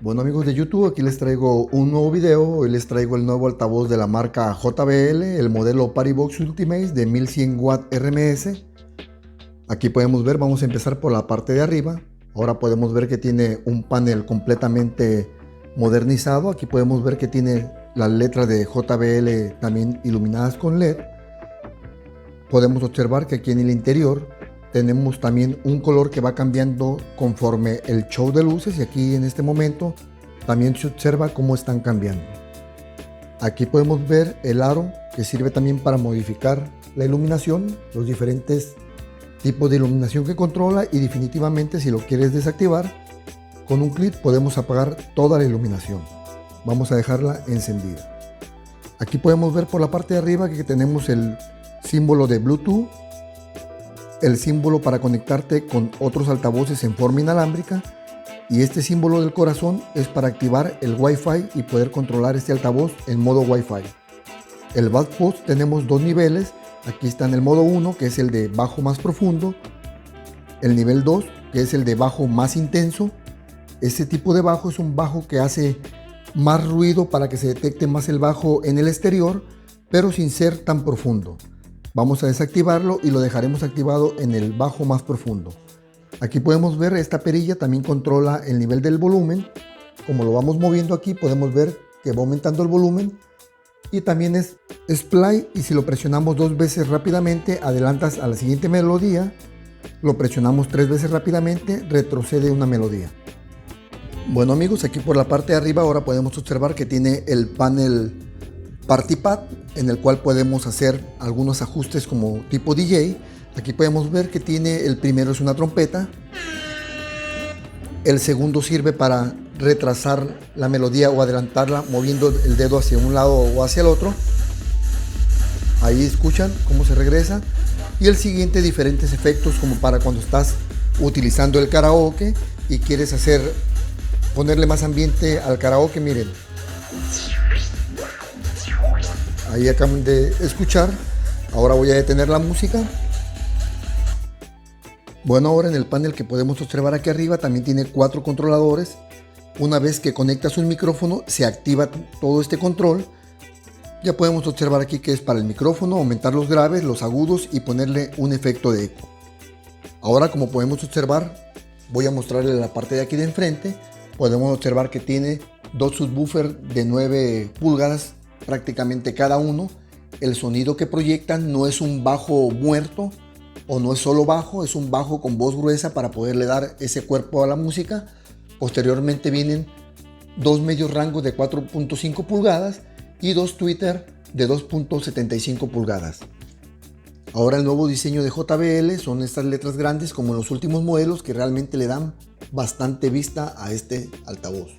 Bueno amigos de YouTube, aquí les traigo un nuevo video. Hoy les traigo el nuevo altavoz de la marca JBL, el modelo PariBox Ultimate de 1100 Watt RMS. Aquí podemos ver, vamos a empezar por la parte de arriba. Ahora podemos ver que tiene un panel completamente modernizado. Aquí podemos ver que tiene las letras de JBL también iluminadas con LED. Podemos observar que aquí en el interior tenemos también un color que va cambiando conforme el show de luces, y aquí en este momento también se observa cómo están cambiando. Aquí podemos ver el aro, que sirve también para modificar la iluminación, los diferentes tipos de iluminación que controla, y definitivamente si lo quieres desactivar, con un clic podemos apagar toda la iluminación. Vamos a dejarla encendida. Aquí podemos ver por la parte de arriba que tenemos el símbolo de Bluetooth, el símbolo para conectarte con otros altavoces en forma inalámbrica, y este símbolo del corazón es para activar el Wi-Fi y poder controlar este altavoz en modo Wi-Fi. El bass tenemos dos niveles. Aquí está en el modo 1, que es el de bajo más profundo, el nivel 2, que es el de bajo más intenso. Este tipo de bajo es un bajo que hace más ruido para que se detecte más el bajo en el exterior, pero sin ser tan profundo. Vamos a desactivarlo y lo dejaremos activado en el bajo más profundo. Aquí podemos ver esta perilla también controla el nivel del volumen. Como lo vamos moviendo aquí, podemos ver que va aumentando el volumen, y también es play, y si lo presionamos dos veces rápidamente adelantas a la siguiente melodía. Lo presionamos tres veces rápidamente, retrocede una melodía. Bueno amigos, aquí por la parte de arriba ahora podemos observar que tiene el panel Party Pad, en el cual podemos hacer algunos ajustes como tipo DJ. Aquí podemos ver que tiene, el primero es una trompeta, el segundo sirve para retrasar la melodía o adelantarla moviendo el dedo hacia un lado o hacia el otro. Ahí escuchan cómo se regresa. Y el siguiente, diferentes efectos como para cuando estás utilizando el karaoke y quieres ponerle más ambiente al karaoke. Miren, ahí acaban de escuchar. Ahora voy a detener la música. Bueno, ahora en el panel que podemos observar aquí arriba también tiene 4 controladores. Una vez que conectas un micrófono se activa todo este control. Ya podemos observar aquí que es para el micrófono, aumentar los graves, los agudos y ponerle un efecto de eco. Ahora, como podemos observar, voy a mostrarle la parte de aquí de enfrente. Podemos observar que tiene dos subwoofers de 9 pulgadas prácticamente cada uno. El sonido que proyectan no es un bajo muerto o no es solo bajo, es un bajo con voz gruesa para poderle dar ese cuerpo a la música. Posteriormente vienen dos medios rangos de 4.5 pulgadas y dos tweeter de 2.75 pulgadas. Ahora el nuevo diseño de JBL son estas letras grandes como en los últimos modelos, que realmente le dan bastante vista a este altavoz.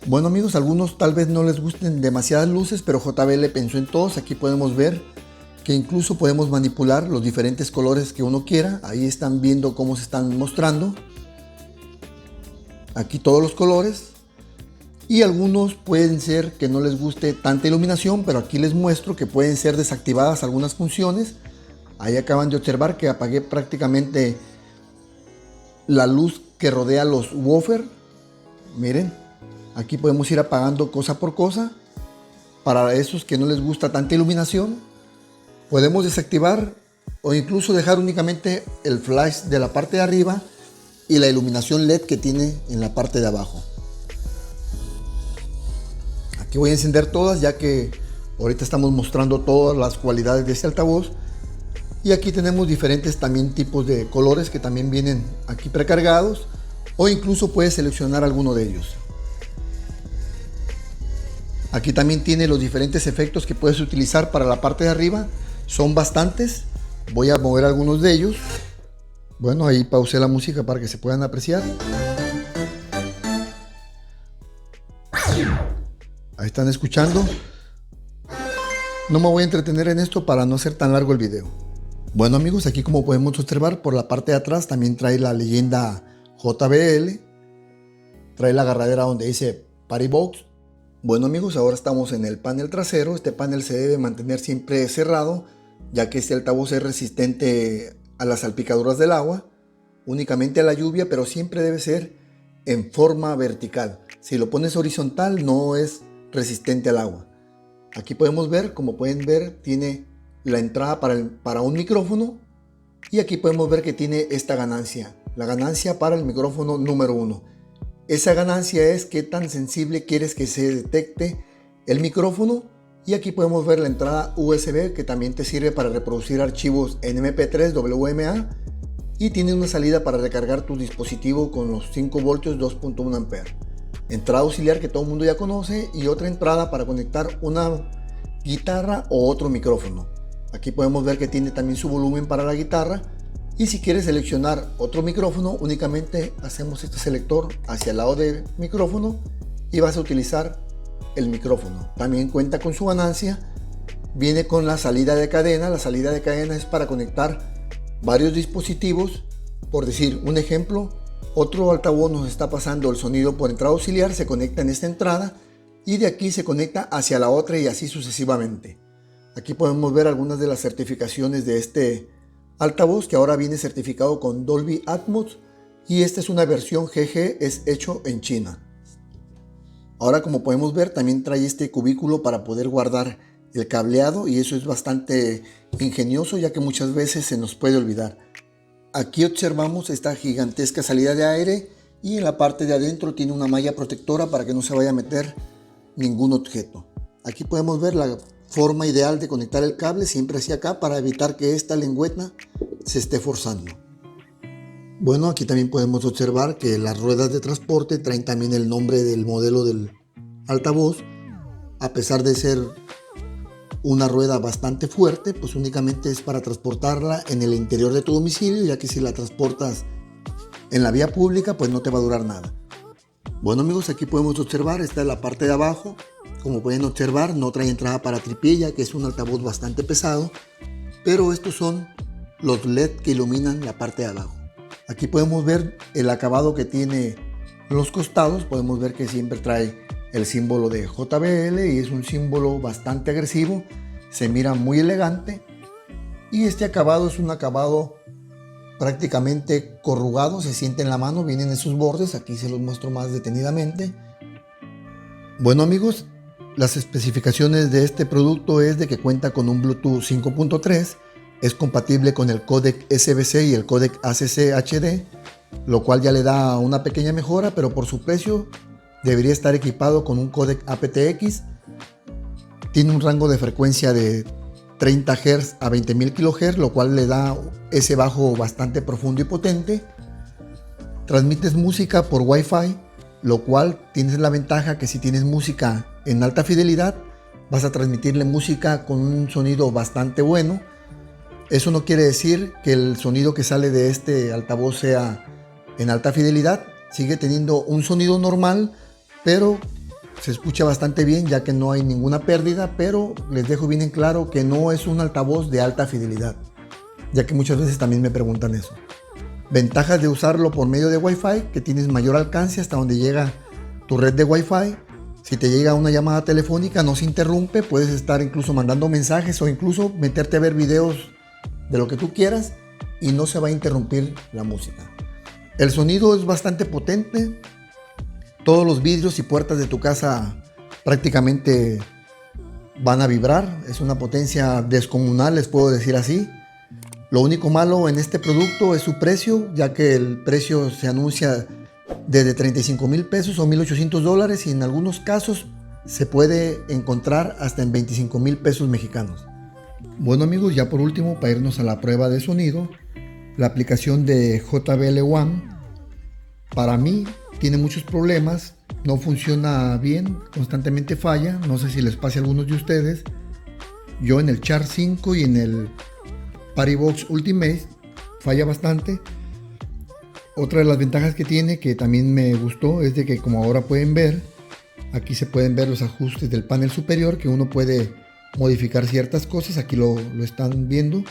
Bueno amigos, algunos tal vez no les gusten demasiadas luces, pero JBL pensó en todos. Aquí podemos ver que incluso podemos manipular los diferentes colores que uno quiera. Ahí están viendo cómo se están mostrando. Aquí todos los colores. Y algunos pueden ser que no les guste tanta iluminación, pero aquí les muestro que pueden ser desactivadas algunas funciones. Ahí acaban de observar que apagué prácticamente la luz que rodea los woofers. Miren, aquí podemos ir apagando cosa por cosa. Para esos que no les gusta tanta iluminación, podemos desactivar o incluso dejar únicamente el flash de la parte de arriba y la iluminación LED que tiene en la parte de abajo. Aquí voy a encender todas, ya que ahorita estamos mostrando todas las cualidades de este altavoz. Y aquí tenemos diferentes también tipos de colores que también vienen aquí precargados, o incluso puedes seleccionar alguno de ellos. Aquí también tiene los diferentes efectos que puedes utilizar para la parte de arriba. Son bastantes, voy a mover algunos de ellos. Bueno, ahí pausé la música para que se puedan apreciar. Ahí están escuchando. No me voy a entretener en esto para no hacer tan largo el video. Bueno amigos, aquí como podemos observar por la parte de atrás también trae la leyenda JBL. Trae la agarradera donde dice PariBox. Bueno amigos, ahora estamos en el panel trasero. Este panel se debe mantener siempre cerrado, ya que este altavoz es resistente a las salpicaduras del agua, únicamente a la lluvia, pero siempre debe ser en forma vertical. Si lo pones horizontal no es resistente al agua. Aquí podemos ver, como pueden ver, tiene la entrada para un micrófono, y aquí podemos ver que tiene esta ganancia, la ganancia para el micrófono número 1. Esa ganancia es qué tan sensible quieres que se detecte el micrófono, y aquí podemos ver la entrada USB, que también te sirve para reproducir archivos en MP3 WMA, y tiene una salida para recargar tu dispositivo con los 5 voltios 2.1 amperes. Entrada auxiliar que todo el mundo ya conoce, y otra entrada para conectar una guitarra o otro micrófono. Aquí podemos ver que tiene también su volumen para la guitarra, y si quieres seleccionar otro micrófono, únicamente hacemos este selector hacia el lado del micrófono y vas a utilizar el micrófono. También cuenta con su ganancia, viene con la salida de cadena. La salida de cadena es para conectar varios dispositivos. Por decir un ejemplo, otro altavoz nos está pasando el sonido por entrada auxiliar, se conecta en esta entrada y de aquí se conecta hacia la otra, y así sucesivamente. Aquí podemos ver algunas de las certificaciones de este altavoz, que ahora viene certificado con Dolby Atmos, y esta es una versión GG, es hecho en China. Ahora, como podemos ver, también trae este cubículo para poder guardar el cableado, y eso es bastante ingenioso, ya que muchas veces se nos puede olvidar. Aquí observamos esta gigantesca salida de aire, y en la parte de adentro tiene una malla protectora para que no se vaya a meter ningún objeto. Aquí podemos ver la forma ideal de conectar el cable, siempre hacia acá, para evitar que esta lengüeta se esté forzando. Bueno, aquí también podemos observar que las ruedas de transporte traen también el nombre del modelo del altavoz. A pesar de ser una rueda bastante fuerte, pues únicamente es para transportarla en el interior de tu domicilio, ya que si la transportas en la vía pública, pues no te va a durar nada. Bueno amigos, aquí podemos observar, esta es la parte de abajo. Como pueden observar, no trae entrada para tripilla, que es un altavoz bastante pesado, pero estos son los LED que iluminan la parte de abajo. Aquí podemos ver el acabado que tiene los costados. Podemos ver que siempre trae el símbolo de JBL, y es un símbolo bastante agresivo, se mira muy elegante, y este acabado es un acabado prácticamente corrugado, se siente en la mano, vienen esos bordes. Aquí se los muestro más detenidamente. Bueno amigos, las especificaciones de este producto es de que cuenta con un Bluetooth 5.3, es compatible con el códec SBC y el códec ACC HD, lo cual ya le da una pequeña mejora, pero por su precio debería estar equipado con un códec aptX. Tiene un rango de frecuencia de 30 Hz a 20.000 kHz, lo cual le da ese bajo bastante profundo y potente. Transmites música por Wi-Fi, lo cual tienes la ventaja que si tienes música en alta fidelidad, vas a transmitirle música con un sonido bastante bueno. Eso no quiere decir que el sonido que sale de este altavoz sea en alta fidelidad, sigue teniendo un sonido normal, pero se escucha bastante bien, ya que no hay ninguna pérdida. Pero les dejo bien en claro que no es un altavoz de alta fidelidad, ya que muchas veces también me preguntan eso. Ventajas de usarlo por medio de Wi-Fi, que tienes mayor alcance hasta donde llega tu red de Wi-Fi. Si te llega una llamada telefónica no se interrumpe, puedes estar incluso mandando mensajes o incluso meterte a ver videos de lo que tú quieras y no se va a interrumpir la música. El sonido es bastante potente. Todos los vidrios y puertas de tu casa prácticamente van a vibrar. Es una potencia descomunal, les puedo decir así. Lo único malo en este producto es su precio, ya que el precio se anuncia desde 35,000 pesos o $1,800, y en algunos casos se puede encontrar hasta en 25,000 pesos mexicanos. Bueno amigos, ya por último, para irnos a la prueba de sonido, la aplicación de JBL One para mí tiene muchos problemas, no funciona bien, constantemente falla. No sé si les pase a algunos de ustedes. Yo en el Char 5 y en el PariBox Ultimate falla bastante. Otra de las ventajas que tiene, que también me gustó, es de que, como ahora pueden ver, aquí se pueden ver los ajustes del panel superior, que uno puede modificar ciertas cosas. Aquí lo están viendo.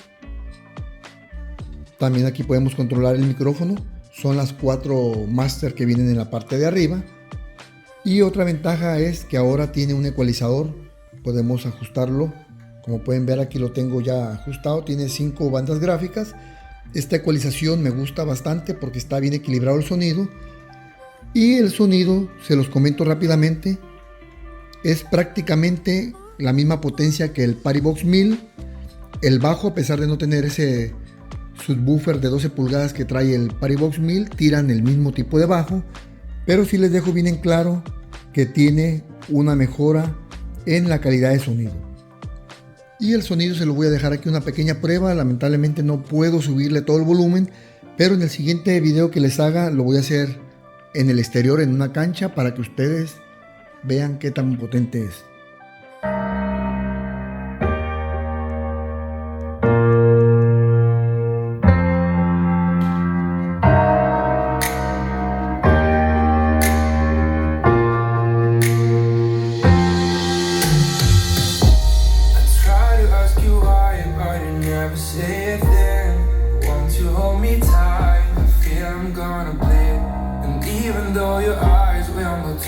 También aquí podemos controlar el micrófono. Son las 4 master que vienen en la parte de arriba. Y otra ventaja es que ahora tiene un ecualizador. Podemos ajustarlo. Como pueden ver, aquí lo tengo ya ajustado. Tiene 5 bandas gráficas. Esta ecualización me gusta bastante porque está bien equilibrado el sonido. Y el sonido, se los comento rápidamente, es prácticamente la misma potencia que el PariBox 1000. El bajo, a pesar de no tener ese subwoofer de 12 pulgadas que trae el PariBox 1000, tiran el mismo tipo de bajo, pero sí les dejo bien en claro que tiene una mejora en la calidad de sonido. Y el sonido se lo voy a dejar aquí una pequeña prueba. Lamentablemente no puedo subirle todo el volumen, pero en el siguiente video que les haga lo voy a hacer en el exterior, en una cancha, para que ustedes vean qué tan potente es.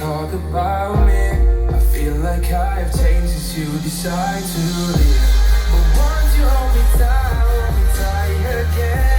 Talk about me. I feel like I've changed since you decide to leave. But once you hold me tight again.